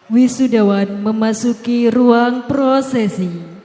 Wisudawan memasuki ruang prosesi.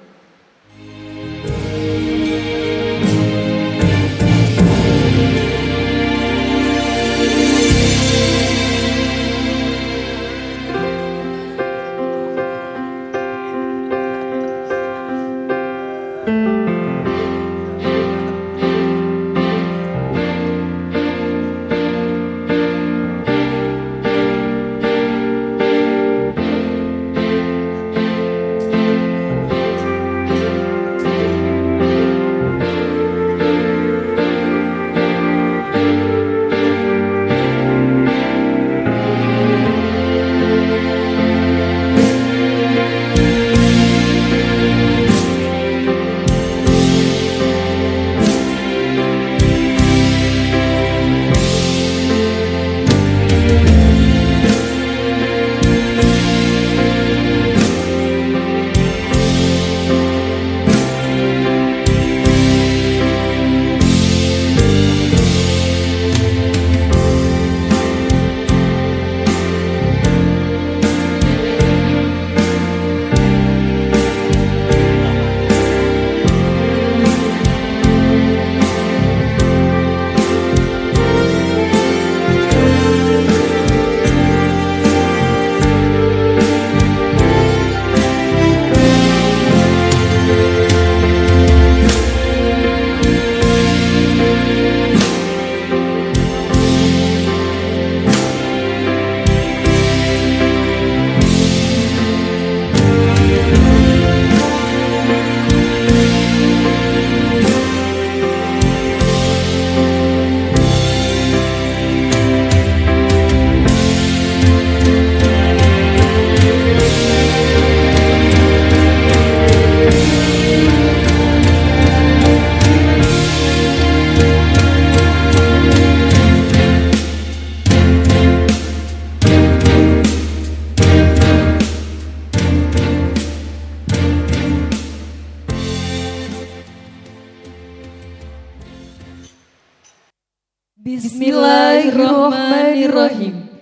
Bismillahirrahmanirrahim.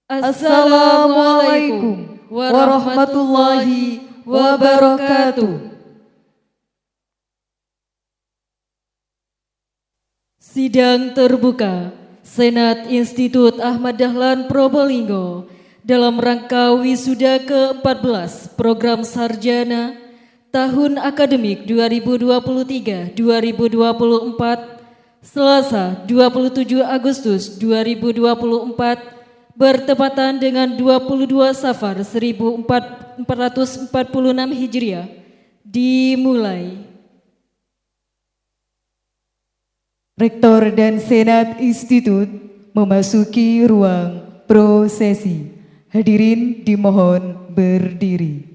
Assalamualaikum warahmatullahi wabarakatuh. Sidang terbuka Senat Institut Ahmad Dahlan Probolinggo dalam rangka wisuda ke-14 Program Sarjana tahun akademik 2023-2024 Selasa 27 Agustus 2024 bertepatan dengan 22 Safar 1446 Hijriah dimulai. Rektor dan Senat Institut memasuki ruang prosesi. Hadirin dimohon berdiri.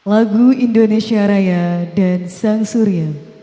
Lagu Indonesia Raya dan Sang Surya.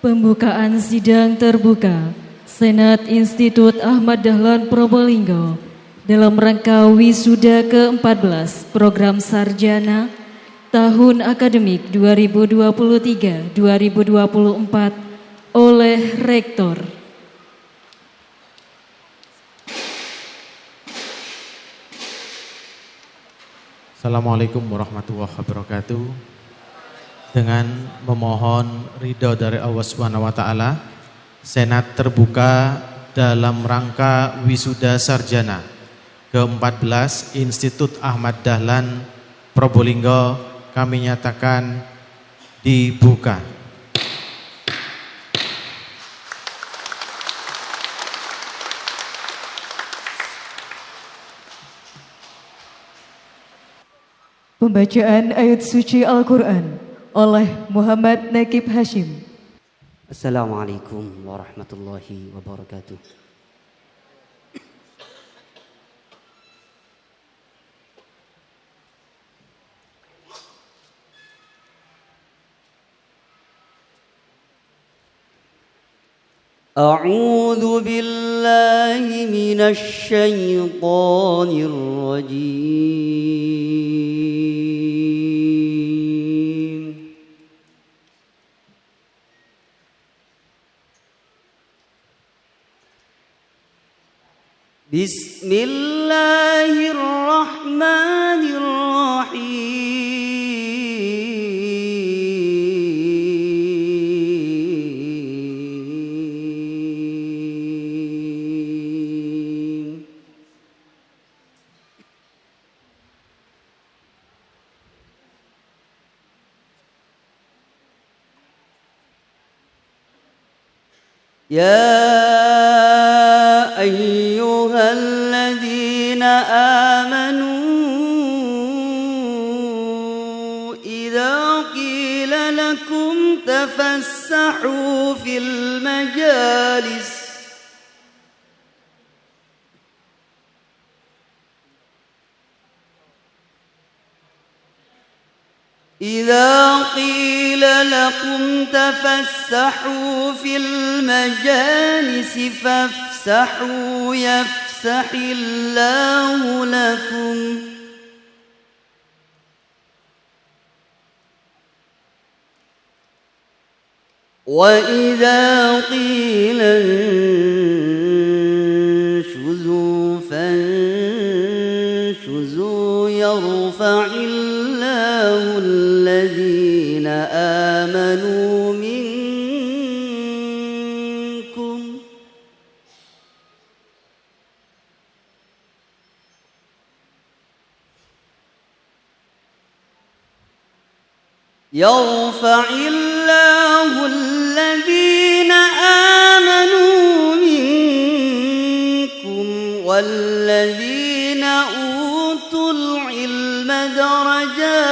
Pembukaan sidang terbuka Senat Institut Ahmad Dahlan Probolinggo dalam rangka wisuda ke-14 program sarjana tahun akademik 2023-2024 oleh Rektor. Assalamualaikum warahmatullahi wabarakatuh. Dengan memohon ridho dari Allah Subhanahu wa taala, Senat terbuka dalam rangka wisuda sarjana ke-14 Institut Ahmad Dahlan Probolinggo kami nyatakan dibuka. Pembacaan ayat suci Al-Quran oleh Muhammad Nakib Hashim. Assalamualaikum warahmatullahi wabarakatuh. A'udzu billahi minasy syaithanir rajim. Bismillahirrahmanirrahim. Ya ayyuhalladzina amanu idza qila lakum tafassahu fil majalis إذا قيل لكم تفسحوا في المجالس فافسحوا يفسح الله لكم وإذا قيل انشزوا فانشزوا يرفع الله الذين آمنوا منكم يرفع الله الذين آمنوا منكم والذين أوتوا العلم درجات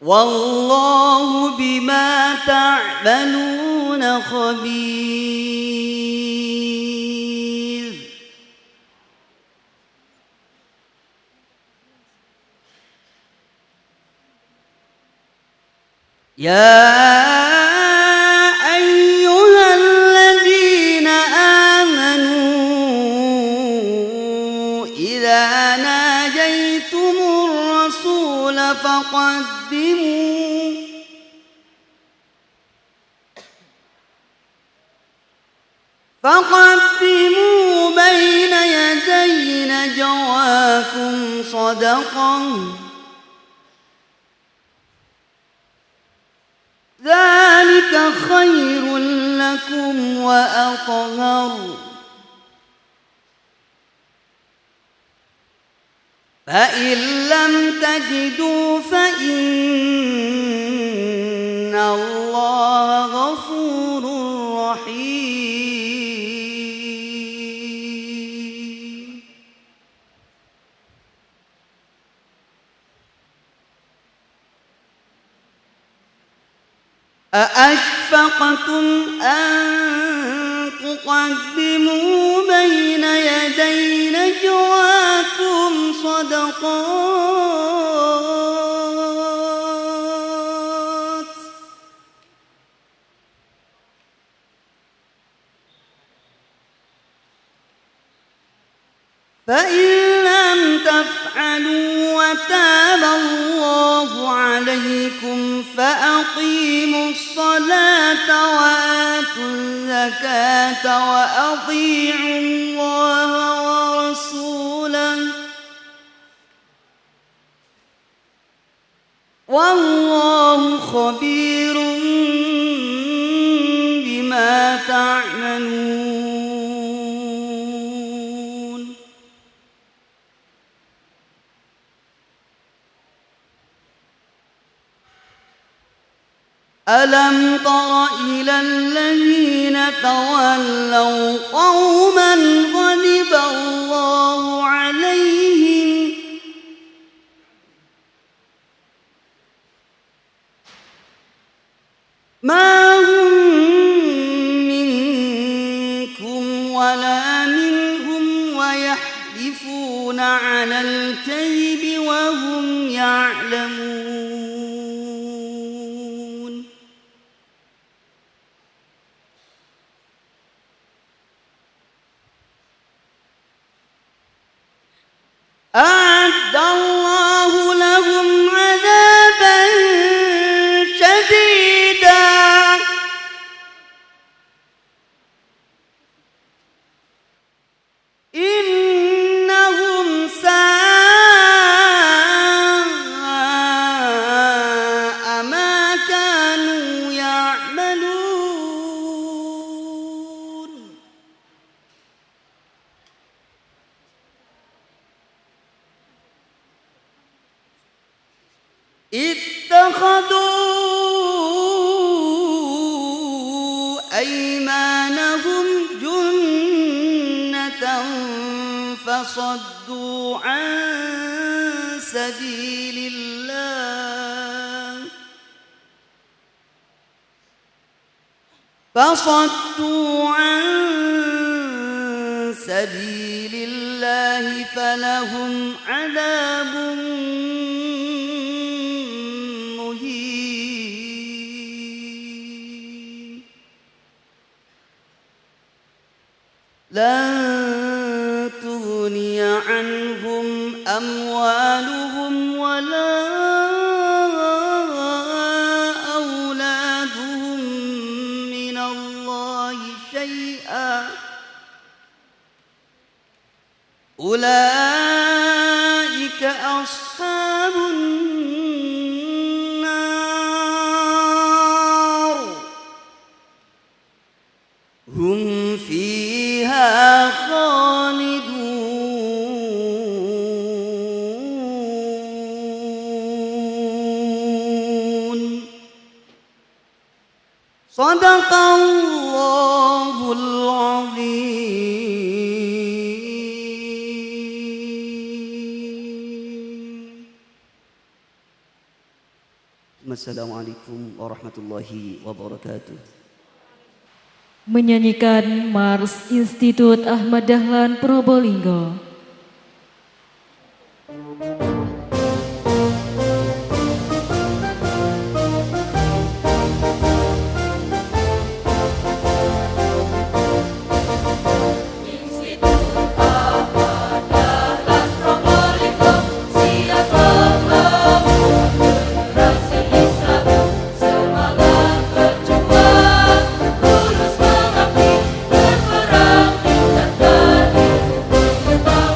والله بما تعملون خبير يا أيها الذين آمنوا إذا ناجيتم الرسول فقدموا بين يدي نجواكم صدقة ذلك خير لكم وأطهر فإن لم تجدوا فإن الله غفور رحيم أأشفقتم أن تقدموا بين يدي نجواكم الصدقات فإن لم تفعلوا وتاب الله عليكم فأقيموا الصلاة وآتوا الزكاة وأطيعوا الله ورسوله والله خبير بما تعملون. ألم تر إلى الذين تولوا قوما غضب الله عليهم ما هم منكم ولا منهم ويحلفون على الكذب وهم يعلمون. أعد الله لهم عذابا شديدا إنهم ساء ما كانوا يعملون. اتخذوا أيمانهم جنة فصدوا عن سبيل الله فلهم عذاب مهين. لن تغني عنهم أموالهم ولا أولادهم من الله شيئا أولئك أصحاب النار هم فيها خالدون. صدق الله العظيم. Assalamualaikum warahmatullahi wabarakatuh. Menyanyikan Mars Institut Ahmad Dahlan Probolinggo. Berperang tingkat karir,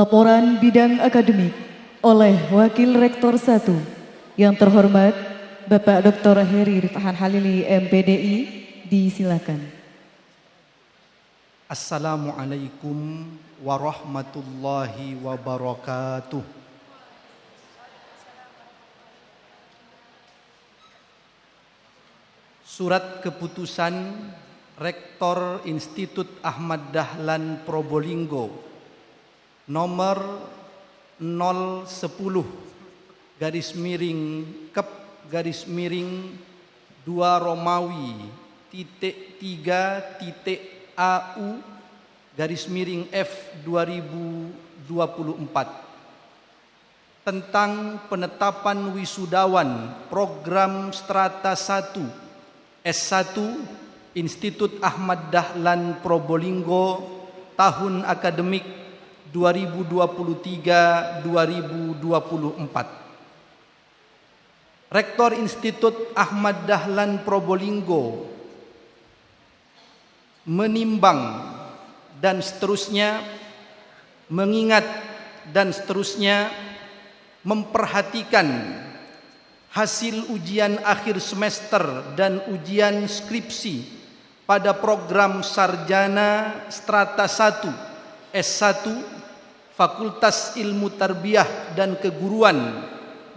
Laporan bidang akademik oleh Wakil Rektor 1 yang terhormat Bapak Dr. Heri Rifhan Halili MPDI, disilakan. Assalamualaikum warahmatullahi wabarakatuh. Surat keputusan Rektor Institut Ahmad Dahlan Probolinggo nomor 010/Kep/2 Romawi .3.AU/F 2024 tentang penetapan wisudawan program Strata 1 S1 Institut Ahmad Dahlan Probolinggo tahun akademik 2023-2024. Rektor Institut Ahmad Dahlan Probolinggo menimbang dan seterusnya, mengingat dan seterusnya, memperhatikan hasil ujian akhir semester dan ujian skripsi pada program Sarjana Strata 1 S1 Fakultas Ilmu Tarbiyah dan Keguruan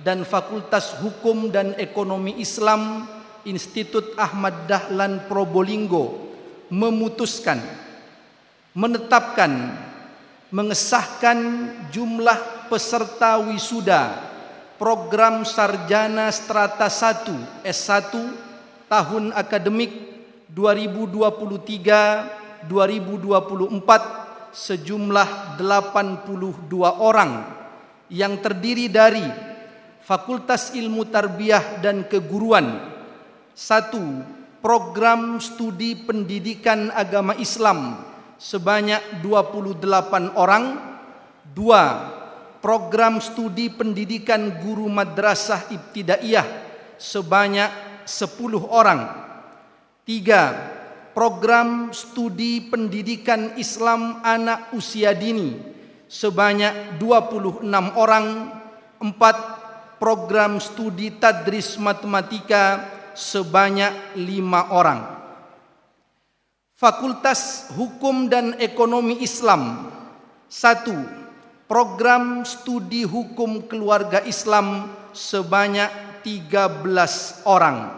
dan Fakultas Hukum dan Ekonomi Islam Institut Ahmad Dahlan Probolinggo memutuskan, menetapkan, mengesahkan jumlah peserta wisuda program Sarjana Strata 1 S1 tahun akademik 2023-2024 sejumlah 82 orang yang terdiri dari Fakultas Ilmu Tarbiyah dan Keguruan 1. Program Studi Pendidikan Agama Islam sebanyak 28 orang. 2. Program Studi Pendidikan Guru Madrasah Ibtidaiyah sebanyak 10 orang. 3. Program Studi Pendidikan Islam Anak Usia Dini sebanyak 26 orang. 4. Program Studi Tadris Matematika sebanyak 5 orang. Fakultas Hukum dan Ekonomi Islam 1. Program Studi Hukum Keluarga Islam sebanyak 13 orang.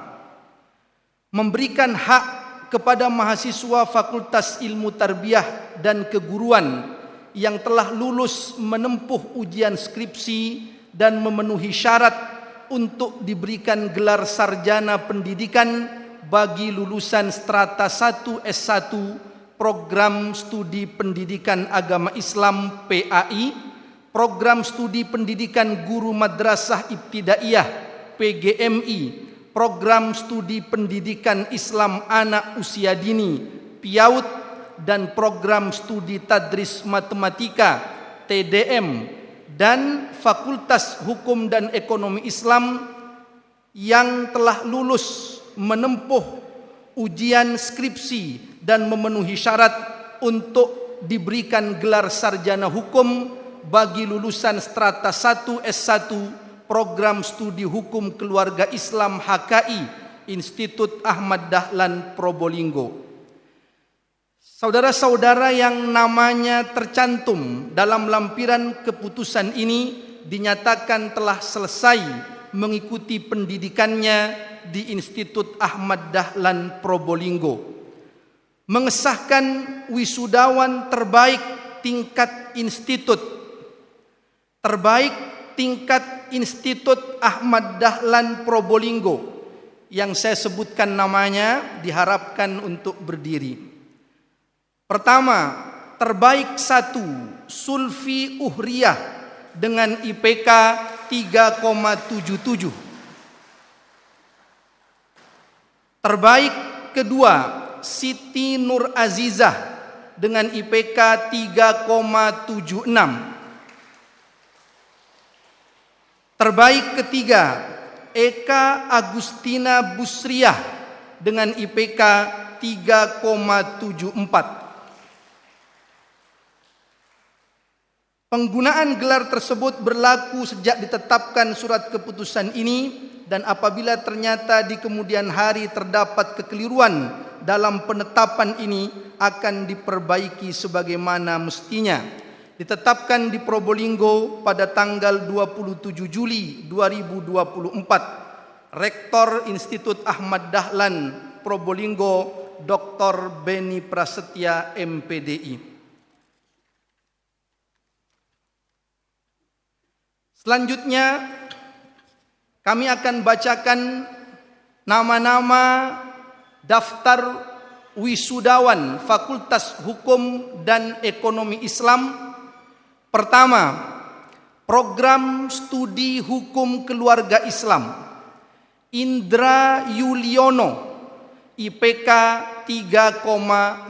Memberikan hak kepada mahasiswa Fakultas Ilmu Tarbiyah dan Keguruan yang telah lulus menempuh ujian skripsi dan memenuhi syarat untuk diberikan gelar sarjana pendidikan bagi lulusan Strata 1 S1 Program Studi Pendidikan Agama Islam PAI, Program Studi Pendidikan Guru Madrasah Ibtidaiyah PGMI, Program Studi Pendidikan Islam Anak Usia Dini PIAUD, dan Program Studi Tadris Matematika TDM, dan Fakultas Hukum dan Ekonomi Islam yang telah lulus menempuh ujian skripsi dan memenuhi syarat untuk diberikan gelar sarjana hukum bagi lulusan Strata 1 S1 Program Studi Hukum Keluarga Islam HKI Institut Ahmad Dahlan Probolinggo. Saudara-saudara yang namanya tercantum dalam lampiran keputusan ini dinyatakan telah selesai mengikuti pendidikannya di Institut Ahmad Dahlan Probolinggo. Mengesahkan wisudawan terbaik tingkat institut. Terbaik tingkat Institut Ahmad Dahlan Probolinggo yang saya sebutkan namanya diharapkan untuk berdiri. Pertama, terbaik 1 Sulfi Uhriyah dengan IPK 3,77. Terbaik kedua Siti Nur Azizah dengan IPK 3,76. Terbaik ketiga Eka Agustina Busriah dengan IPK 3,74. 3,74. Penggunaan gelar tersebut berlaku sejak ditetapkan surat keputusan ini, dan apabila ternyata di kemudian hari terdapat kekeliruan dalam penetapan ini akan diperbaiki sebagaimana mestinya. Ditetapkan di Probolinggo pada tanggal 27 Juli 2024. Rektor Institut Ahmad Dahlan Probolinggo Dr. Beni Prasetya MPDI. Selanjutnya kami akan bacakan nama-nama daftar wisudawan Fakultas Hukum dan Ekonomi Islam. Pertama, Program Studi Hukum Keluarga Islam, Indra Yuliono, IPK 3,00.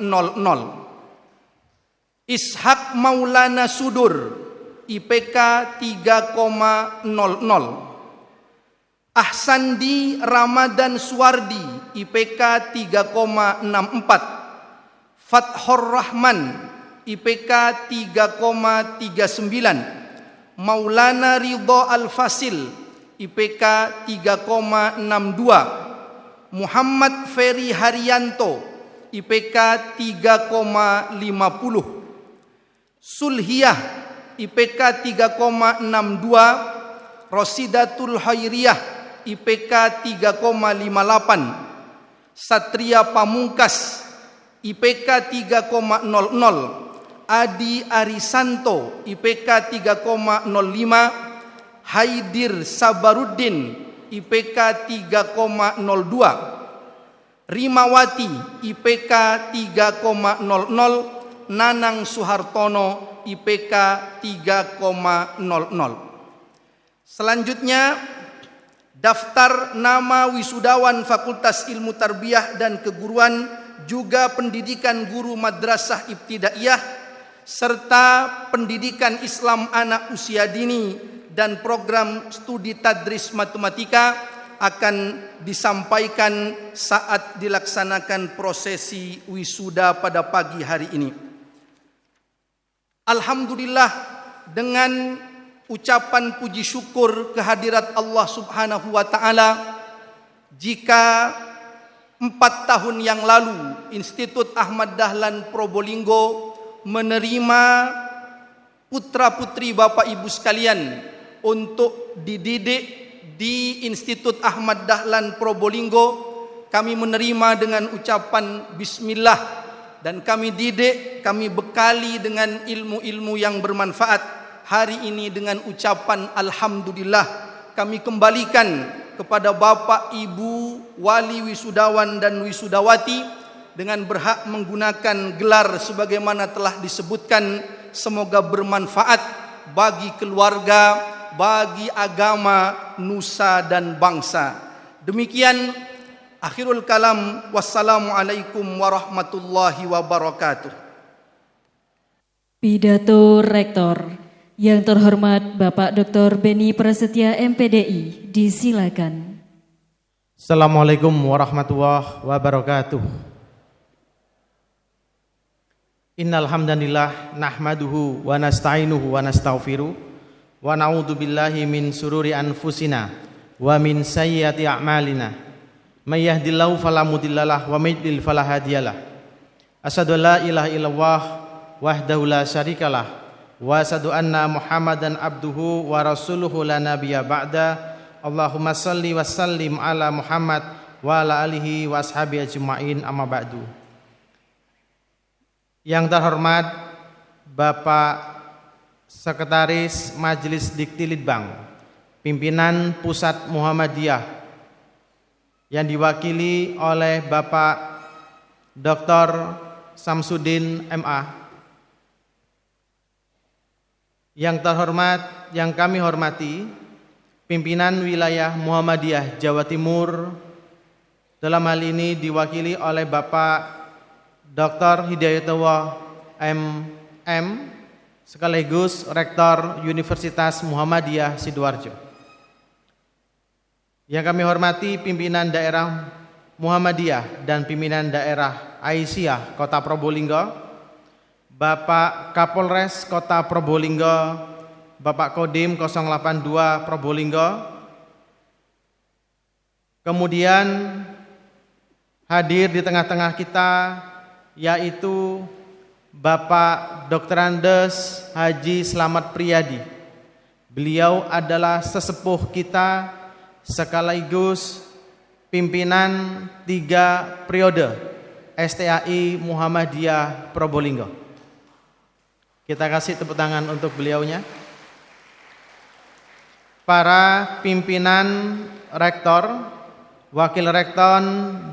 Ishak Maulana Sudur, IPK 3,00. Ahsandi Ramadan Suwardi, IPK 3,64. Fathur Rahman, IPK 3,39. Maulana Ridho Al-Fasil, IPK 3,62. Muhammad Ferry Haryanto, IPK 3,50. Sulhiyah, IPK 3,62. Rosidatul Hairiyah, IPK 3,58. Satria Pamungkas, IPK 3,00. Adi Arisanto, IPK 3,05. Haidir Sabaruddin, IPK 3,02. Rimawati, IPK 3,00. Nanang Suhartono, IPK 3,00. Selanjutnya, daftar nama wisudawan Fakultas Ilmu Tarbiyah dan Keguruan juga pendidikan guru madrasah ibtidaiyah serta pendidikan Islam anak usia dini dan program studi tadris matematika akan disampaikan saat dilaksanakan prosesi wisuda pada pagi hari ini. Alhamdulillah, dengan ucapan puji syukur kehadirat Allah Subhanahu wa Ta'ala, jika 4 tahun yang lalu Institut Ahmad Dahlan Probolinggo menerima putra-putri Bapak Ibu sekalian untuk dididik di Institut Ahmad Dahlan Probolinggo, kami menerima dengan ucapan bismillah, dan kami didik, kami bekali dengan ilmu-ilmu yang bermanfaat. Hari ini dengan ucapan alhamdulillah kami kembalikan kepada Bapak Ibu wali wisudawan dan wisudawati dengan berhak menggunakan gelar sebagaimana telah disebutkan. Semoga bermanfaat bagi keluarga, bagi agama, nusa dan bangsa. Demikian akhirul kalam. Wassalamualaikum warahmatullahi wabarakatuh. Pidato Rektor yang terhormat Bapak Dr. Beni Prasetya MPDI, disilakan. Assalamualaikum warahmatullahi wabarakatuh. Innal hamdanillah nahmaduhu wa nasta'inuhu wa nastaghfiruh wa na'udzu billahi min sururi anfusina wa min sayyiati a'malina. May yahdihillahu fala mudhillalah wa may yudlil fala hadiyalah. Asyhadu an la ilaha illallah wahdahu la syarikalah wa asyhadu anna Muhammadan abduhu wa rasuluhu la nabiyya ba'da. Allahumma shalli wa sallim ala Muhammad wa ala alihi wa ashabihi ajma'in, amma ba'du. Yang terhormat Bapak Sekretaris Majelis Dikti Litbang, Pimpinan Pusat Muhammadiyah yang diwakili oleh Bapak Dr. Samsudin MA. Yang terhormat, yang kami hormati Pimpinan Wilayah Muhammadiyah Jawa Timur, dalam hal ini diwakili oleh Bapak Dr. Hidayatullah MM, sekaligus Rektor Universitas Muhammadiyah Sidoarjo. Yang kami hormati pimpinan daerah Muhammadiyah dan pimpinan daerah Aisyah Kota Probolinggo, Bapak Kapolres Kota Probolinggo, Bapak Kodim 082 Probolinggo. Kemudian hadir di tengah-tengah kita yaitu Bapak Dr. Andes Haji Slamet Priyadi. Beliau adalah sesepuh kita sekaligus pimpinan 3 periode STAI Muhammadiyah Probolinggo. Kita kasih tepuk tangan untuk beliaunya. Para pimpinan rektor, wakil rektor,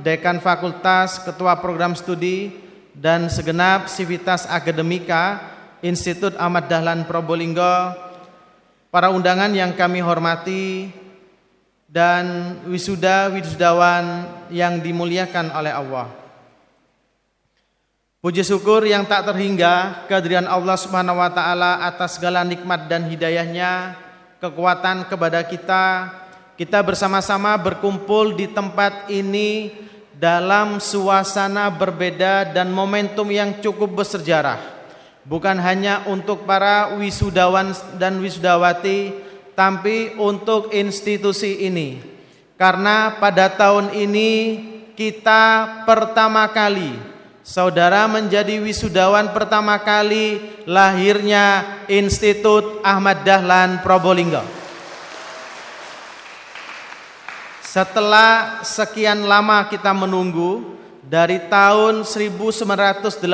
dekan fakultas, ketua program studi, dan segenap sivitas akademika Institut Ahmad Dahlan Probolinggo, para undangan yang kami hormati, dan wisudawan yang dimuliakan oleh Allah. Puji syukur yang tak terhingga kehadiran Allah Subhanahu wa taala atas segala nikmat dan hidayahnya, kekuatan kepada kita bersama-sama berkumpul di tempat ini dalam suasana berbeda dan momentum yang cukup bersejarah. Bukan hanya untuk para wisudawan dan wisudawati, tapi untuk institusi ini. Karena pada tahun ini kita pertama kali, saudara menjadi wisudawan pertama kali lahirnya Institut Ahmad Dahlan Probolinggo. Setelah sekian lama kita menunggu, dari tahun 1986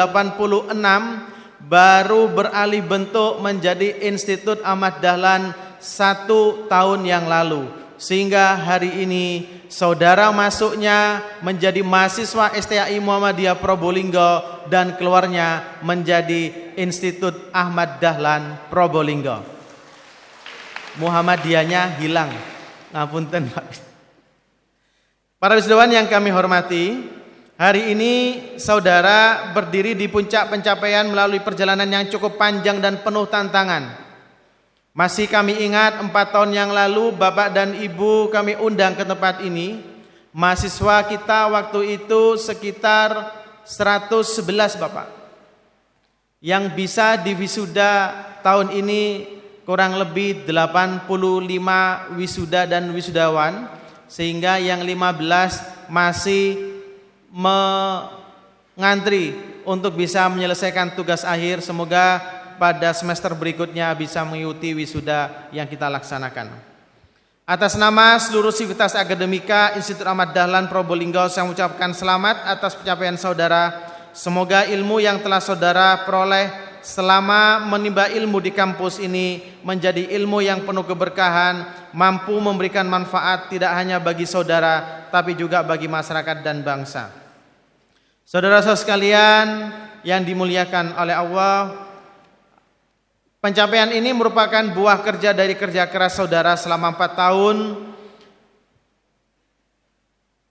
baru beralih bentuk menjadi Institut Ahmad Dahlan 1 tahun yang lalu. Sehingga hari ini saudara masuknya menjadi mahasiswa STAI Muhammadiyah Probolinggo dan keluarnya menjadi Institut Ahmad Dahlan Probolinggo. Muhammadiyahnya hilang. Ngapunten Pak. Para wisudawan yang kami hormati, hari ini saudara berdiri di puncak pencapaian melalui perjalanan yang cukup panjang dan penuh tantangan. Masih kami ingat 4 tahun yang lalu Bapak dan Ibu kami undang ke tempat ini. Mahasiswa kita waktu itu sekitar 111 Bapak. Yang bisa diwisuda tahun ini kurang lebih 85 wisuda dan wisudawan. Sehingga yang 15 masih mengantri untuk bisa menyelesaikan tugas akhir. Semoga pada semester berikutnya bisa mengikuti wisuda yang kita laksanakan. Atas nama seluruh sivitas akademika Institut Ahmad Dahlan Probolinggo, saya mengucapkan selamat atas pencapaian saudara. Semoga ilmu yang telah saudara peroleh selama menimba ilmu di kampus ini menjadi ilmu yang penuh keberkahan, mampu memberikan manfaat tidak hanya bagi saudara tapi juga bagi masyarakat dan bangsa. Saudara-saudara sekalian yang dimuliakan oleh Allah, pencapaian ini merupakan buah kerja dari kerja keras saudara selama 4 tahun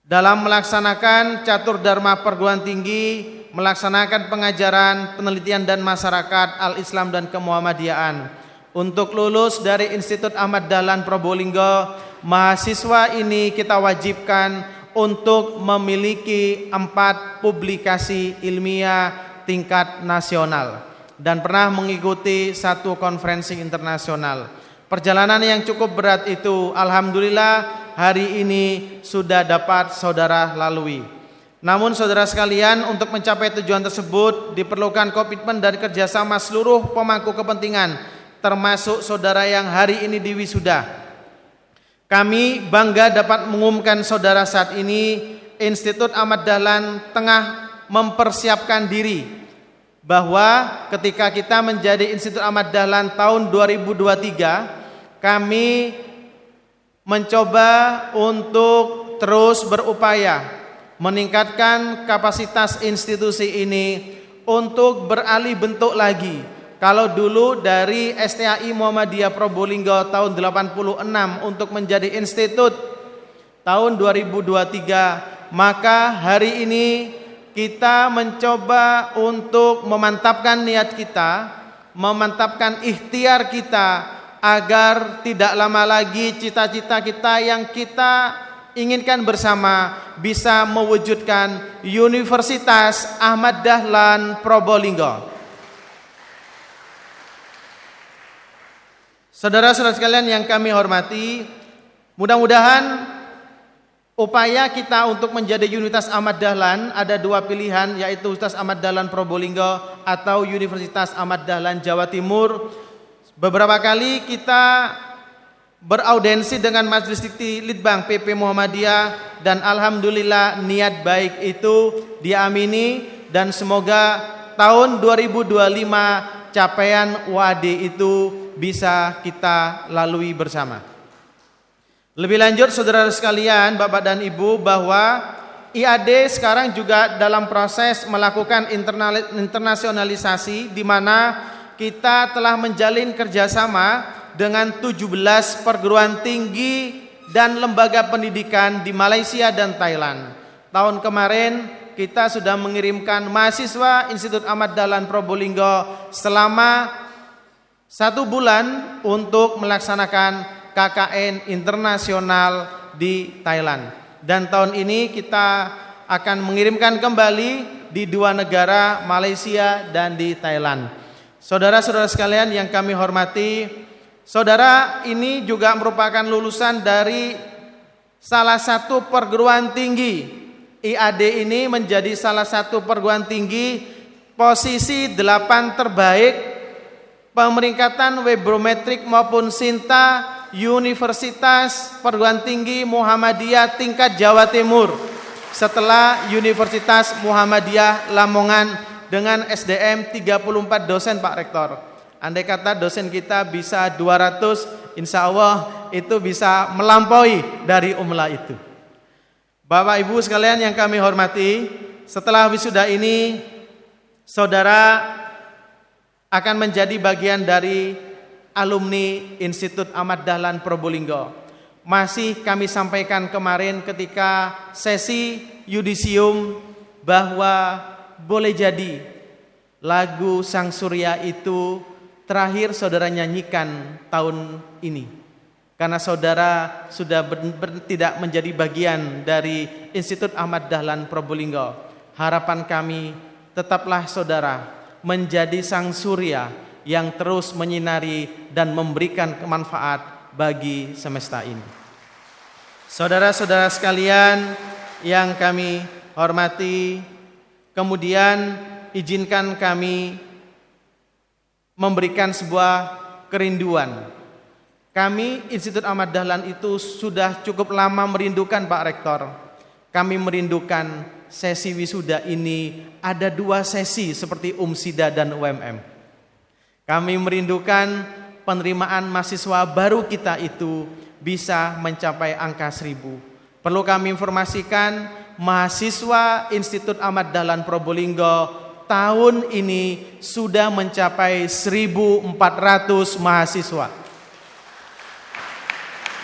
dalam melaksanakan catur dharma perguruan tinggi, melaksanakan pengajaran, penelitian dan masyarakat al-Islam dan kemuhammadiaan. Untuk lulus dari Institut Ahmad Dahlan Probolinggo, mahasiswa ini kita wajibkan untuk memiliki 4 publikasi ilmiah tingkat nasional dan pernah mengikuti 1 konferensi internasional. Perjalanan yang cukup berat itu alhamdulillah hari ini sudah dapat saudara lalui. Namun saudara sekalian, untuk mencapai tujuan tersebut diperlukan komitmen dan kerjasama seluruh pemangku kepentingan, termasuk saudara yang hari ini diwisuda. Kami bangga dapat mengumumkan saudara saat ini Institut Ahmad Dahlan tengah mempersiapkan diri bahwa ketika kita menjadi Institut Ahmad Dahlan tahun 2023, kami mencoba untuk terus berupaya meningkatkan kapasitas institusi ini untuk beralih bentuk lagi. Kalau dulu dari STAI Muhammadiyah Probolinggo tahun 86 untuk menjadi institut tahun 2023, maka hari ini kita mencoba untuk memantapkan niat kita, memantapkan ikhtiar kita agar tidak lama lagi cita-cita kita yang kita inginkan bersama bisa mewujudkan Universitas Ahmad Dahlan Probolinggo. Saudara-saudara sekalian yang kami hormati, mudah-mudahan upaya kita untuk menjadi Universitas Ahmad Dahlan ada dua pilihan, yaitu Universitas Ahmad Dahlan Probolinggo atau Universitas Ahmad Dahlan Jawa Timur. Beberapa kali kita beraudensi dengan Majelis Dikti Litbang PP Muhammadiyah dan alhamdulillah niat baik itu diamini dan semoga tahun 2025 capaian UAD itu bisa kita lalui bersama. Lebih lanjut saudara sekalian, Bapak dan Ibu, bahwa IAD sekarang juga dalam proses melakukan internasionalisasi, di mana kita telah menjalin kerjasama dengan 17 perguruan tinggi dan lembaga pendidikan di Malaysia dan Thailand. Tahun kemarin kita sudah mengirimkan mahasiswa Institut Ahmad Dahlan Probolinggo selama 1 bulan untuk melaksanakan KKN internasional di Thailand. Dan tahun ini kita akan mengirimkan kembali di 2 negara, Malaysia dan di Thailand. Saudara-saudara sekalian yang kami hormati, saudara ini juga merupakan lulusan dari salah satu perguruan tinggi. IAD ini menjadi salah satu perguruan tinggi posisi 8 terbaik pemeringkatan Webrometric maupun Sinta Universitas Perguruan Tinggi Muhammadiyah tingkat Jawa Timur, setelah Universitas Muhammadiyah Lamongan dengan SDM 34 dosen Pak Rektor. Andai kata dosen kita bisa 200, insya Allah itu bisa melampaui dari umlah itu. Bapak Ibu sekalian yang kami hormati, setelah wisuda ini saudara akan menjadi bagian dari alumni Institut Ahmad Dahlan Probolinggo. Masih kami sampaikan kemarin ketika sesi yudisium bahwa boleh jadi lagu Sang Surya itu terakhir saudara nyanyikan tahun ini, karena saudara sudah tidak menjadi bagian dari Institut Ahmad Dahlan Probolinggo. Harapan kami tetaplah saudara menjadi sang surya yang terus menyinari dan memberikan manfaat bagi semesta ini. Saudara-saudara sekalian yang kami hormati, kemudian izinkan kami memberikan sebuah kerinduan. Kami Institut Ahmad Dahlan itu sudah cukup lama merindukan Pak Rektor. Kami merindukan sesi wisuda ini ada 2 sesi seperti Umsida dan UMM. Kami merindukan penerimaan mahasiswa baru kita itu bisa mencapai angka 1000. Perlu kami informasikan, mahasiswa Institut Ahmad Dahlan Probolinggo tahun ini sudah mencapai 1.400 mahasiswa.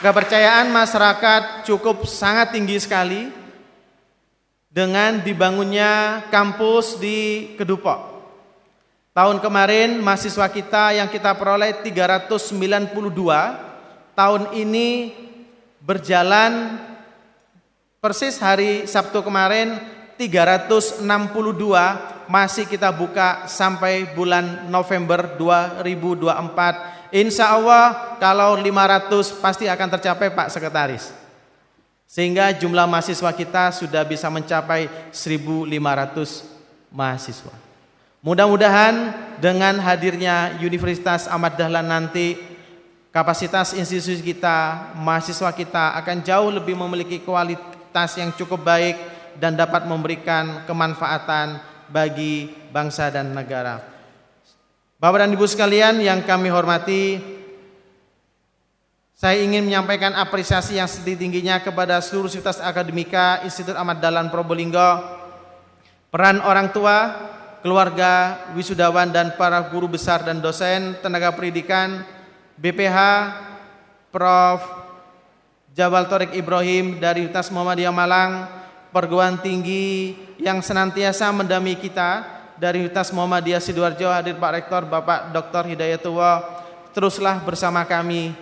Kepercayaan masyarakat cukup sangat tinggi sekali dengan dibangunnya kampus di Kedupok. Tahun kemarin mahasiswa kita yang kita peroleh 392, tahun ini berjalan persis hari Sabtu kemarin 362, masih kita buka sampai bulan November 2024. Insya Allah kalau 500 pasti akan tercapai Pak Sekretaris, sehingga jumlah mahasiswa kita sudah bisa mencapai 1.500 mahasiswa. Mudah-mudahan dengan hadirnya Universitas Ahmad Dahlan nanti, kapasitas institusi kita, mahasiswa kita akan jauh lebih memiliki kualitas yang cukup baik dan dapat memberikan kemanfaatan bagi bangsa dan negara. Bapak dan Ibu sekalian yang kami hormati, saya ingin menyampaikan apresiasi yang setinggi-tingginya kepada seluruh sivitas akademika Institut Ahmad Dahlan Probolinggo, peran orang tua, keluarga, wisudawan dan para guru besar dan dosen, tenaga pendidikan, BPH, Prof. Jabal Thorik Ibrahim dari Universitas Muhammadiyah Malang, perguruan tinggi yang senantiasa mendampingi kita dari Universitas Muhammadiyah Sidoarjo, hadir Pak Rektor Bapak Dr. Hidayatullah, teruslah bersama kami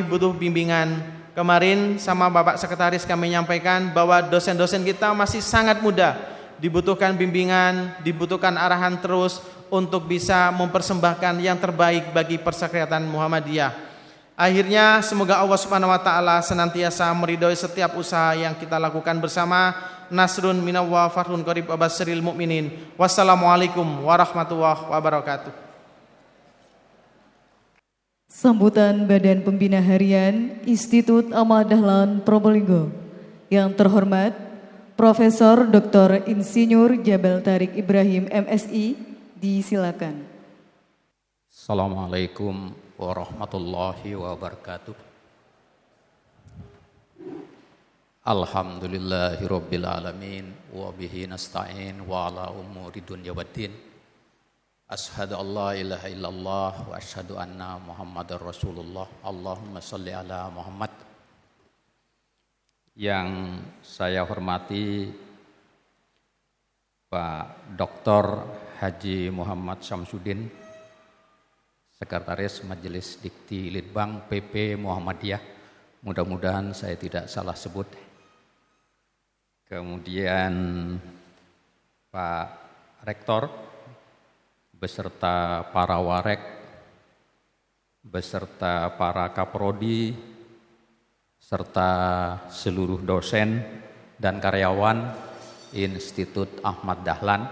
butuh bimbingan. Kemarin sama Bapak Sekretaris kami menyampaikan bahwa dosen-dosen kita masih sangat muda, dibutuhkan bimbingan, dibutuhkan arahan terus untuk bisa mempersembahkan yang terbaik bagi persekretariatan Muhammadiyah. Akhirnya semoga Allah Subhanahu wa taala senantiasa meridhoi setiap usaha yang kita lakukan bersama. Nasrun minallah fathun qarib abasiril mukminin. Wassalamualaikum warahmatullahi wabarakatuh. Sambutan Badan Pembina Harian Institut Ahmad Dahlan Probolinggo yang terhormat Profesor Dr. Insinyur Jabal Tarik Ibrahim MSI, disilakan. Assalamualaikum warahmatullahi wabarakatuh. Alhamdulillahirabbil alamin wa bihi nasta'in wa ala umuri dunya waddin. Asyhadu an la ilaha illallah wa asyhadu anna Muhammadar Rasulullah. Allahumma shalli ala Muhammad. Yang saya hormati Pak Dr. Haji Muhammad Syamsuddin, Sekretaris Majelis Dikti Litbang PP Muhammadiyah. Mudah-mudahan saya tidak salah sebut. Kemudian Pak Rektor beserta para warek, beserta para kaprodi, serta seluruh dosen dan karyawan Institut Ahmad Dahlan,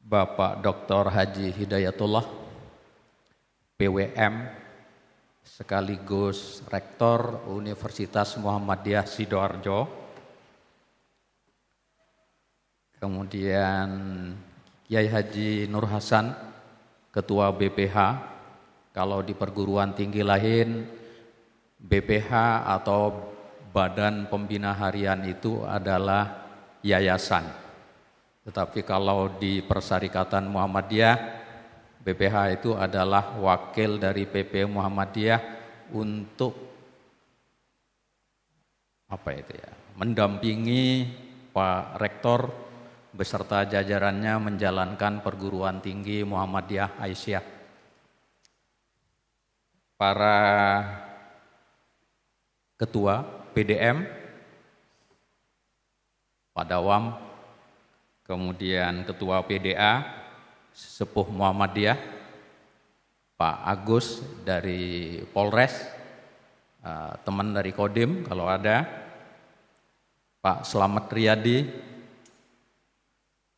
Bapak Dr. Haji Hidayatullah, PWM, sekaligus Rektor Universitas Muhammadiyah Sidoarjo, kemudian Kiai Haji Nur Hasan, Ketua BPH, kalau di perguruan tinggi lain BPH atau Badan Pembina Harian itu adalah yayasan. Tetapi kalau di Persyarikatan Muhammadiyah, BPH itu adalah wakil dari PP Muhammadiyah untuk mendampingi Pak Rektor beserta jajarannya menjalankan perguruan tinggi Muhammadiyah Aisyah. Para ketua PDM, Pak Dawam, kemudian ketua PDA, Sepuh Muhammadiyah, Pak Agus dari Polres, teman dari Kodim kalau ada, Pak Slamet Riyadi,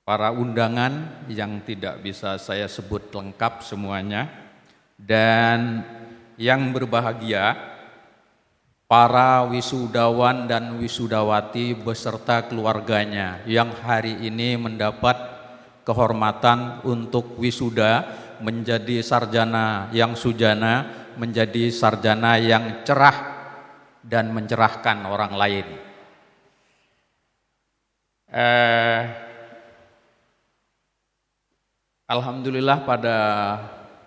para undangan yang tidak bisa saya sebut lengkap semuanya, dan yang berbahagia para wisudawan dan wisudawati beserta keluarganya yang hari ini mendapat kehormatan untuk wisuda menjadi sarjana yang sujana, menjadi sarjana yang cerah dan mencerahkan orang lain. Alhamdulillah pada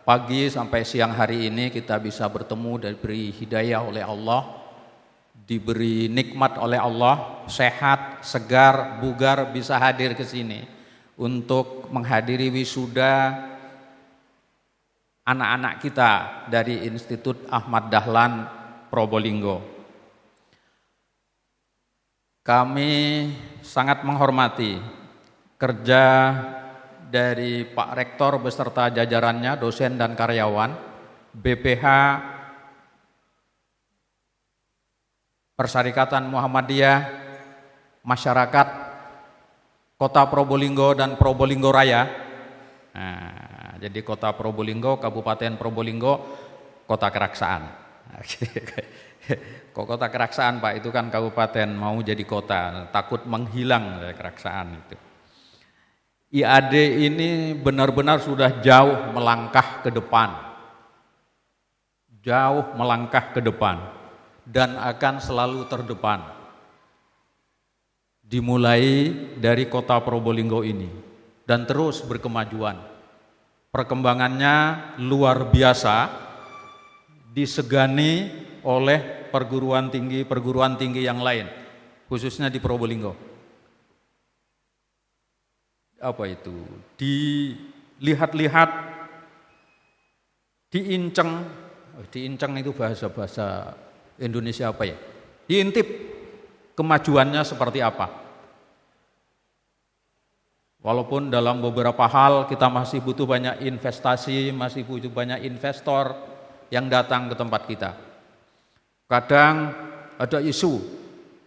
pagi sampai siang hari ini kita bisa bertemu dan diberi hidayah oleh Allah, diberi nikmat oleh Allah, sehat, segar, bugar, bisa hadir ke sini untuk menghadiri wisuda anak-anak kita dari Institut Ahmad Dahlan Probolinggo. Kami sangat menghormati kerja dari Pak Rektor beserta jajarannya, dosen dan karyawan, BPH Persyarikatan Muhammadiyah, masyarakat Kota Probolinggo dan Probolinggo Raya. Nah, jadi Kota Probolinggo, Kabupaten Probolinggo, Kota Keraksaan. Kok Kota Keraksaan Pak, itu kan kabupaten mau jadi kota, takut menghilang dari Keraksaan itu. IAD ini benar-benar sudah jauh melangkah ke depan. Jauh melangkah ke depan dan akan selalu terdepan. Dimulai dari Kota Probolinggo ini dan terus berkemajuan. Perkembangannya luar biasa, disegani oleh perguruan tinggi yang lain, khususnya di Probolinggo. Apa itu? Dilihat-lihat, diinceng itu bahasa Indonesia apa ya? Diintip kemajuannya seperti apa. Walaupun dalam beberapa hal kita masih butuh banyak investasi, masih butuh banyak investor yang datang ke tempat kita. Kadang ada isu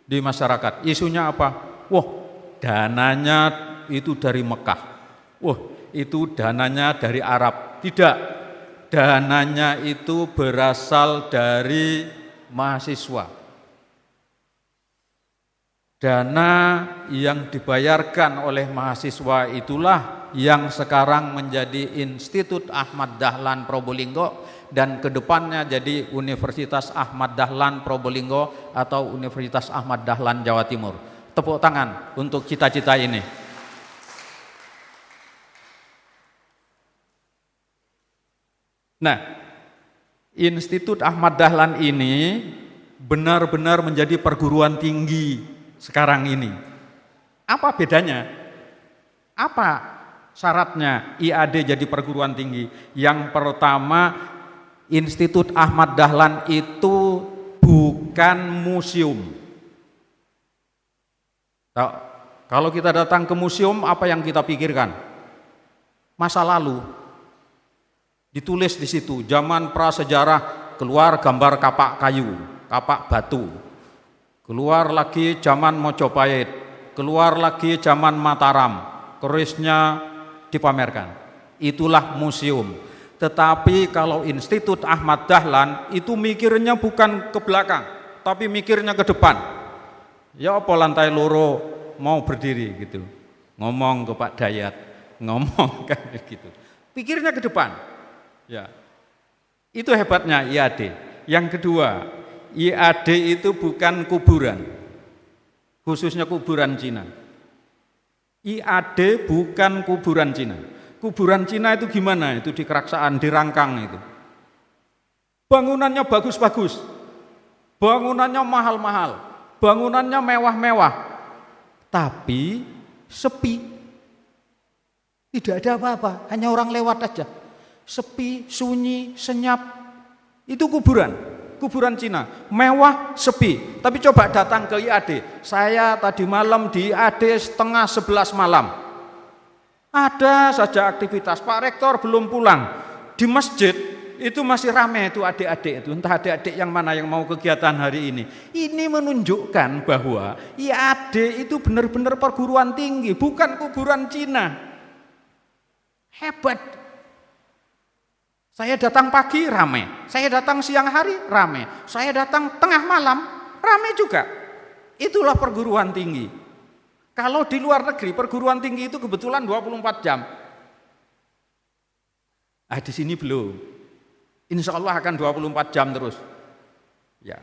di masyarakat. Isunya apa? Wah, dananya itu dari Mekah. Wah, itu dananya dari Arab. Tidak. Dananya itu berasal dari mahasiswa. Dana yang dibayarkan oleh mahasiswa itulah yang sekarang menjadi Institut Ahmad Dahlan Probolinggo dan kedepannya jadi Universitas Ahmad Dahlan Probolinggo atau Universitas Ahmad Dahlan Jawa Timur. Tepuk tangan untuk cita-cita ini. Nah, Institut Ahmad Dahlan ini benar-benar menjadi perguruan tinggi sekarang ini. Apa bedanya? Apa syaratnya IAD jadi perguruan tinggi? Yang pertama, Institut Ahmad Dahlan itu bukan museum. Kalau kita datang ke museum, apa yang kita pikirkan? Masa lalu. Ditulis di situ, zaman prasejarah, keluar gambar kapak kayu, kapak batu. Keluar lagi zaman Mojopahit, keluar lagi zaman Mataram, kerisnya dipamerkan. Itulah museum. Tetapi kalau Institut Ahmad Dahlan itu mikirnya bukan ke belakang, tapi mikirnya ke depan. Ya apa lantai loro mau berdiri gitu, ngomong ke Pak Dayat, ngomong kayak gitu. Pikirnya ke depan. Ya, itu hebatnya IAD. Yang kedua, IAD itu bukan kuburan, khususnya kuburan Cina. IAD bukan kuburan Cina. Kuburan Cina itu gimana? Itu di Keraksaan, di Rangkang itu. Bangunannya bagus-bagus, bangunannya mahal-mahal, bangunannya mewah-mewah, tapi sepi. Tidak ada apa-apa, hanya orang lewat aja. Sepi, sunyi, senyap. Itu kuburan Cina, mewah, sepi. Tapi coba datang ke IAD. Saya tadi malam di IAD 10:30 malam. Ada saja aktivitas, Pak Rektor belum pulang. Di masjid itu masih ramai itu adik-adik itu, entah adik-adik yang mana yang mau kegiatan hari ini. Ini menunjukkan bahwa IAD itu benar-benar perguruan tinggi, bukan kuburan Cina. Hebat. Saya datang pagi ramai, saya datang siang hari ramai, saya datang tengah malam ramai juga. Itulah perguruan tinggi. Kalau di luar negeri perguruan tinggi itu kebetulan 24 jam. Di sini belum. Insya Allah akan 24 jam terus. Ya.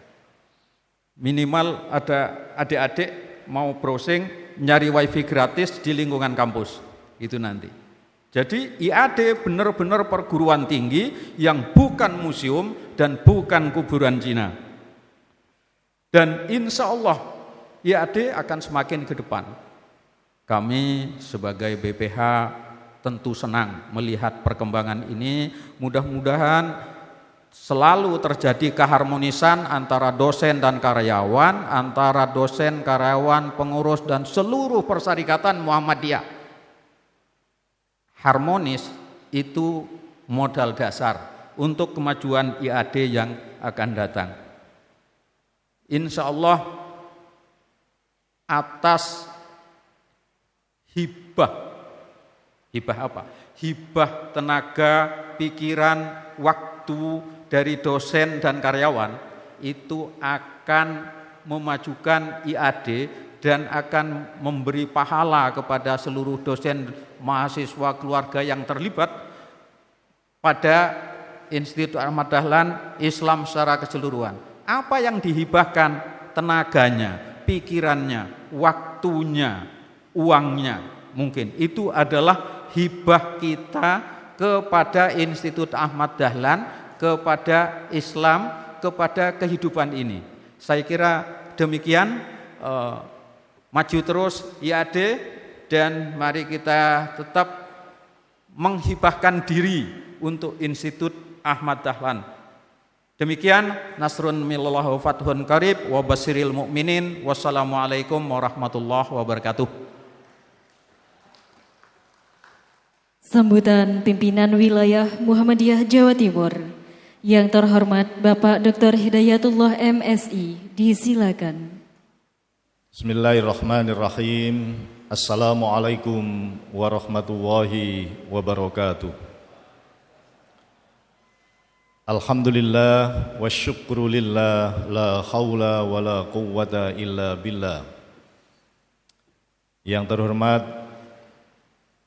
Minimal ada adik-adik mau browsing nyari wifi gratis di lingkungan kampus. Itu nanti. Jadi IAD benar-benar perguruan tinggi yang bukan museum dan bukan kuburan Cina. Dan insya Allah IAD akan semakin ke depan. Kami sebagai BPH tentu senang melihat perkembangan ini. Mudah-mudahan selalu terjadi keharmonisan antara dosen dan karyawan, antara dosen, karyawan, pengurus dan seluruh persyarikatan Muhammadiyah. Harmonis itu modal dasar untuk kemajuan IAD yang akan datang. Insya Allah atas hibah apa? Hibah tenaga, pikiran, waktu dari dosen dan karyawan itu akan memajukan IAD dan akan memberi pahala kepada seluruh dosen, mahasiswa, keluarga yang terlibat pada Institut Ahmad Dahlan Islam secara keseluruhan. Apa yang dihibahkan? Tenaganya, pikirannya, waktunya, uangnya, mungkin itu adalah hibah kita kepada Institut Ahmad Dahlan, kepada Islam, kepada kehidupan ini. Saya kira demikian. Maju terus IAD dan mari kita tetap menghibahkan diri untuk Institut Ahmad Dahlan. Demikian, nasrun minallah wa fathun qarib wa basyiril mu'minin. Wassalamualaikum warahmatullahi wabarakatuh. Sambutan pimpinan wilayah Muhammadiyah Jawa Timur. Yang terhormat Bapak Dr. Hidayatullah MSI, disilakan. Bismillahirrahmanirrahim. Assalamualaikum warahmatullahi wabarakatuh. Alhamdulillah wa syukru lillah, la hawla wa la quwwata illa billah. Yang terhormat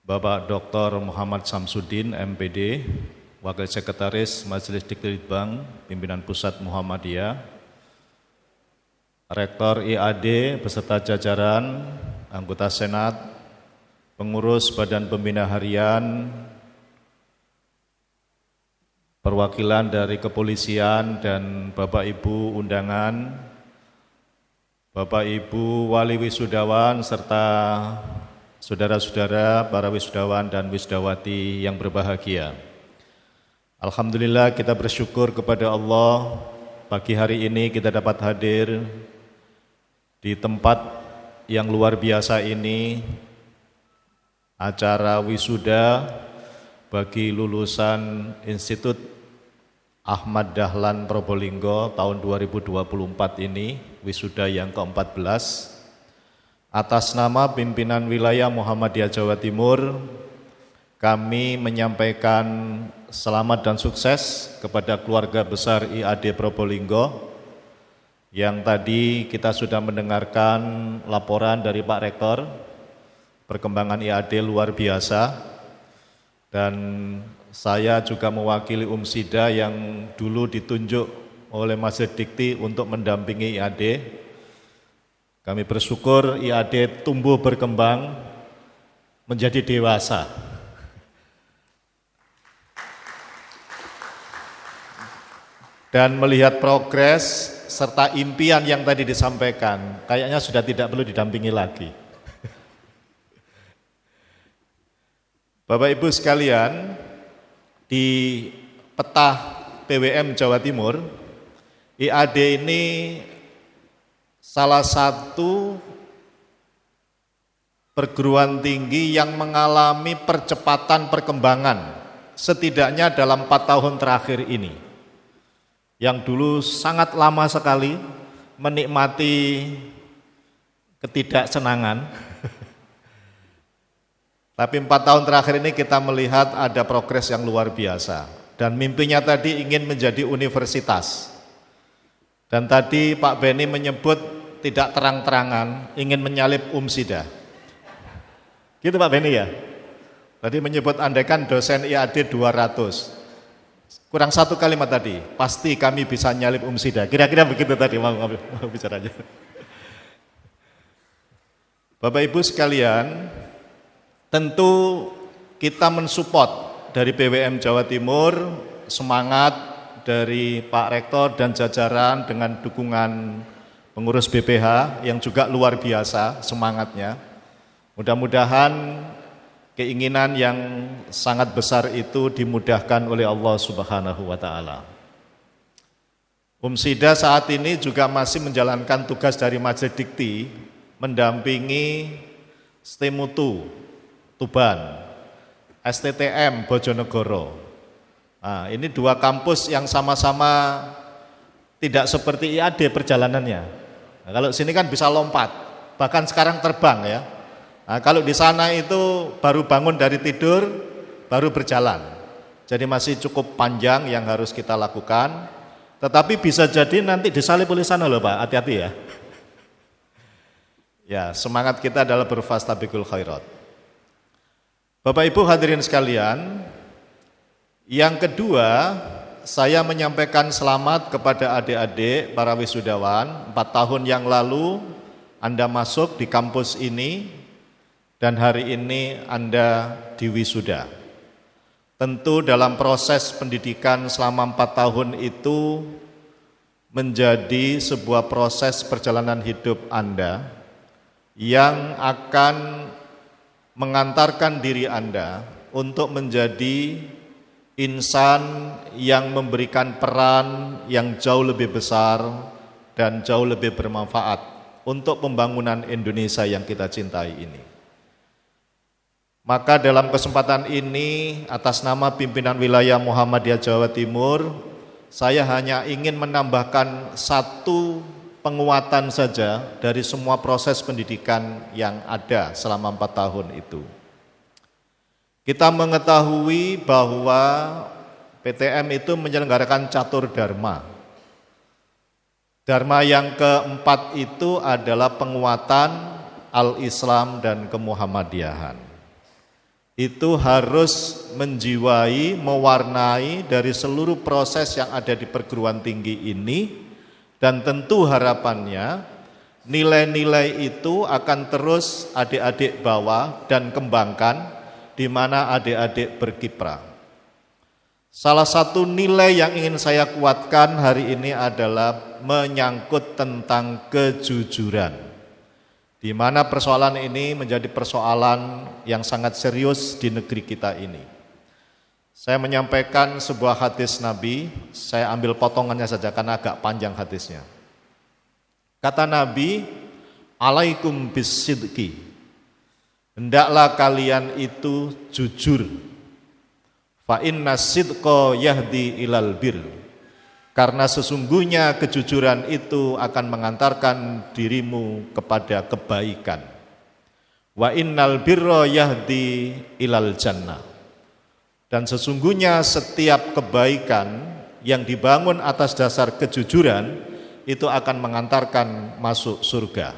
Bapak Dr. Muhammad Samsudin MPD, Wakil Sekretaris Majelis Dikti-Litbang Pimpinan Pusat Muhammadiyah, Rektor IAD beserta jajaran, anggota Senat, pengurus Badan Pembina Harian, perwakilan dari kepolisian dan Bapak Ibu undangan, Bapak Ibu wali wisudawan serta saudara-saudara para wisudawan dan wisudawati yang berbahagia. Alhamdulillah kita bersyukur kepada Allah, pagi hari ini kita dapat hadir di tempat yang luar biasa ini, acara wisuda bagi lulusan Institut Ahmad Dahlan Probolinggo tahun 2024 ini, wisuda yang ke-14. Atas nama pimpinan wilayah Muhammadiyah Jawa Timur, kami menyampaikan selamat dan sukses kepada keluarga besar IAD Probolinggo yang tadi kita sudah mendengarkan laporan dari Pak Rektor, perkembangan IAD luar biasa, dan saya juga mewakili Umsida yang dulu ditunjuk oleh Majelis Dikti untuk mendampingi IAD. Kami bersyukur IAD tumbuh berkembang menjadi dewasa. Dan melihat progres serta impian yang tadi disampaikan, kayaknya sudah tidak perlu didampingi lagi. Bapak Ibu sekalian, di peta PWM Jawa Timur, IAD ini salah satu perguruan tinggi yang mengalami percepatan perkembangan setidaknya dalam 4 tahun terakhir ini. Yang dulu sangat lama sekali menikmati ketidaksenangan. Tapi 4 tahun terakhir ini kita melihat ada progres yang luar biasa. Dan mimpinya tadi ingin menjadi universitas. Dan tadi Pak Beni menyebut tidak terang-terangan ingin menyalip Umsida. Gitu Pak Beni ya? Tadi menyebut andaikan dosen IAD 200. Kurang satu kalimat tadi, pasti kami bisa nyalip Umsida. Kira-kira begitu tadi mau bicaranya. Bapak Ibu sekalian, tentu kita mensupport dari PWM Jawa Timur, semangat dari Pak Rektor dan jajaran dengan dukungan pengurus BPH yang juga luar biasa semangatnya. Mudah-mudahan keinginan yang sangat besar itu dimudahkan oleh Allah Subhanahu wa Ta'ala. Umsida saat ini juga masih menjalankan tugas dari Majelis Dikti mendampingi STIMUTU Tuban, STTM Bojonegoro. Nah, ini 2 kampus yang sama-sama tidak seperti IAD perjalanannya. Nah, kalau sini kan bisa lompat, bahkan sekarang terbang ya. Nah, kalau di sana itu baru bangun dari tidur, baru berjalan. Jadi masih cukup panjang yang harus kita lakukan. Tetapi bisa jadi nanti disalip oleh sana loh Pak, hati-hati ya. Ya, semangat kita adalah berfastabiqul khairat. Bapak Ibu hadirin sekalian, yang kedua saya menyampaikan selamat kepada adik-adik para wisudawan. 4 tahun yang lalu Anda masuk di kampus ini dan hari ini Anda diwisuda. Tentu dalam proses pendidikan selama 4 tahun itu menjadi sebuah proses perjalanan hidup Anda yang akan mengantarkan diri Anda untuk menjadi insan yang memberikan peran yang jauh lebih besar dan jauh lebih bermanfaat untuk pembangunan Indonesia yang kita cintai ini. Maka dalam kesempatan ini atas nama pimpinan wilayah Muhammadiyah Jawa Timur, saya hanya ingin menambahkan satu penguatan saja dari semua proses pendidikan yang ada selama 4 tahun itu. Kita mengetahui bahwa PTM itu menyelenggarakan catur dharma. Dharma yang keempat itu adalah penguatan al-Islam dan kemuhammadiyahan. Itu harus menjiwai, mewarnai dari seluruh proses yang ada di perguruan tinggi ini. Dan tentu harapannya nilai-nilai itu akan terus adik-adik bawa dan kembangkan di mana adik-adik berkiprah. Salah satu nilai yang ingin saya kuatkan hari ini adalah menyangkut tentang kejujuran. Di mana persoalan ini menjadi persoalan yang sangat serius di negeri kita ini. Saya menyampaikan sebuah hadis Nabi, saya ambil potongannya saja karena agak panjang hadisnya. Kata Nabi, alaikum bisidqi, hendaklah kalian itu jujur. Fa inna sidqa yahdi ilal bir, karena sesungguhnya kejujuran itu akan mengantarkan dirimu kepada kebaikan. Wa innal birra yahdi ilal jannah. Dan sesungguhnya setiap kebaikan yang dibangun atas dasar kejujuran itu akan mengantarkan masuk surga.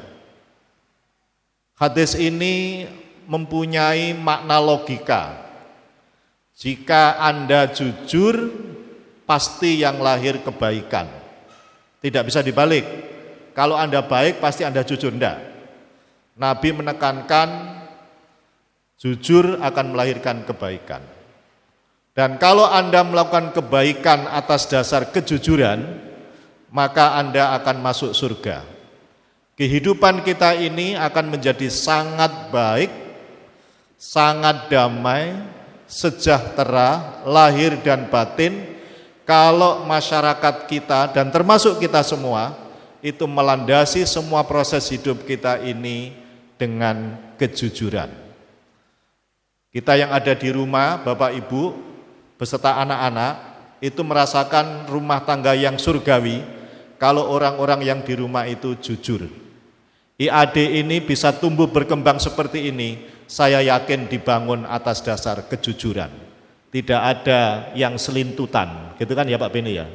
Hadis ini mempunyai makna logika. Jika Anda jujur, pasti yang lahir kebaikan. Tidak bisa dibalik. Kalau Anda baik, pasti Anda jujur. Tidak. Nabi menekankan jujur akan melahirkan kebaikan. Dan kalau Anda melakukan kebaikan atas dasar kejujuran, maka Anda akan masuk surga. Kehidupan kita ini akan menjadi sangat baik, sangat damai, sejahtera, lahir dan batin, kalau masyarakat kita dan termasuk kita semua, itu melandasi semua proses hidup kita ini dengan kejujuran. Kita yang ada di rumah, Bapak Ibu, beserta anak-anak itu merasakan rumah tangga yang surgawi kalau orang-orang yang di rumah itu jujur. IAD ini bisa tumbuh berkembang seperti ini, saya yakin dibangun atas dasar kejujuran. Tidak ada yang selintutan, gitu kan ya Pak Beni ya.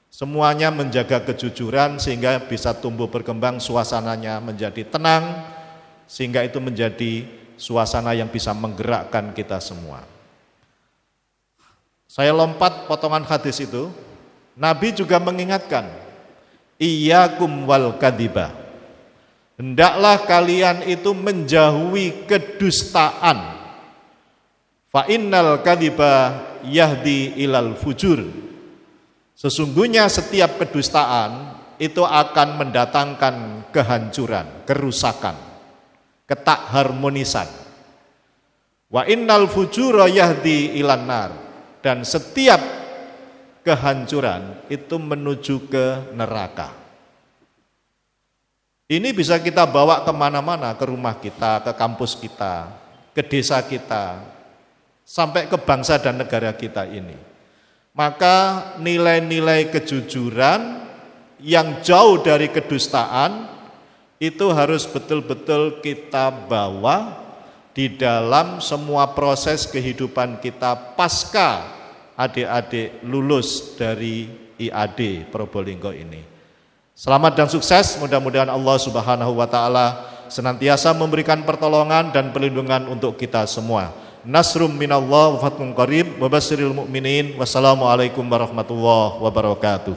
Semuanya menjaga kejujuran sehingga bisa tumbuh berkembang, suasananya menjadi tenang, sehingga itu menjadi suasana yang bisa menggerakkan kita semua. Saya lompat potongan hadis itu, Nabi juga mengingatkan, iyyakum wal kadhiba, hendaklah kalian itu menjauhi kedustaan. Fa innal kadhiba yahdi ilal fujur, sesungguhnya setiap kedustaan itu akan mendatangkan kehancuran, kerusakan, ketakharmonisan. Wa innal fujura yahdi ilan nar, dan setiap kehancuran itu menuju ke neraka. Ini bisa kita bawa kemana-mana, ke rumah kita, ke kampus kita, ke desa kita, sampai ke bangsa dan negara kita ini. Maka nilai-nilai kejujuran yang jauh dari kedustaan itu harus betul-betul kita bawa di dalam semua proses kehidupan kita pasca adik-adik lulus dari IAD Probolinggo ini. Selamat dan sukses, mudah-mudahan Allah Subhanahu wa taala senantiasa memberikan pertolongan dan perlindungan untuk kita semua. Nasrum minallah wa fathun qarib wa basyiril mu'minin. Wassalamualaikum warahmatullahi wabarakatuh.